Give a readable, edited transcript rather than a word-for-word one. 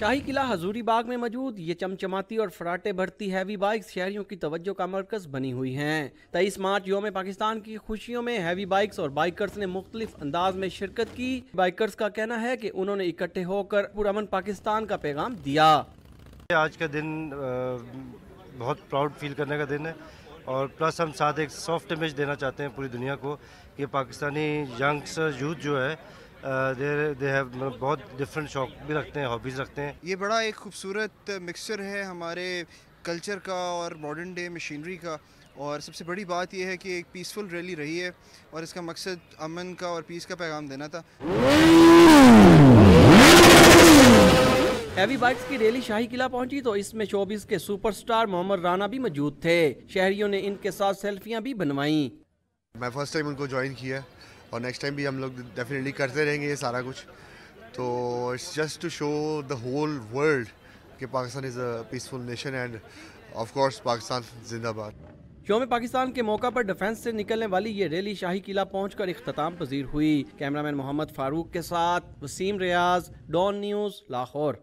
شاہی قلعہ حضوری باغ میں موجود یہ چمچماتی اور فراٹے بھرتی ہیوی بائکس شہریوں کی توجہ کا مرکز بنی ہوئی ہیں۔ 23 مارچ یوم پاکستان کی خوشیوں میں ہیوی بائکس اور بائکرز نے مختلف انداز میں شرکت کی۔ بائکرز کا کہنا ہے کہ انہوں نے اکٹھے ہو کر پرامن پاکستان کا پیغام دیا۔ آج کا دن بہت پراؤڈ فیل کرنے کا دن ہے، اور پلس ہم ساتھ ایک سافٹ امیج دینا چاہتے ہیں پوری دنیا کو کہ پاکستانی ینگسٹر یوتھ جو ہے بہت ڈفرینٹ شوق بھی رکھتے ہیں، ہابیز رکھتے ہیں۔ یہ بڑا ایک خوبصورت مکسچر ہے ہمارے کلچر کا اور ماڈرن ڈے مشینری کا، اور سب سے بڑی بات یہ ہے کہ ایک پیسفل ریلی رہی ہے اور اس کا مقصد امن کا اور پیس کا پیغام دینا تھا۔ ہیوی بائکس کی ریلی شاہی قلعہ پہنچی تو اس میں شوبز کے سپر سٹار محمد رانا بھی موجود تھے۔ شہریوں نے ان کے ساتھ سیلفیاں بھی بنوائیں۔ میں فرسٹ ٹائم ان کو جوائن کیا اور نیکسٹ ٹائم بھی ہم لوگ ڈیفینیٹلی کرتے رہیں گے یہ سارا کچھ۔ تو it's just to show the whole world کہ Pakistan is a peaceful nation and of course Pakistan زندہ باد۔ یوم پاکستان کے موقع پر ڈیفنس سے نکلنے والی یہ ریلی شاہی قلعہ پہنچ کر اختتام پذیر ہوئی۔ کیمرامین محمد فاروق کے ساتھ وسیم ریاض، ڈان نیوز، لاہور۔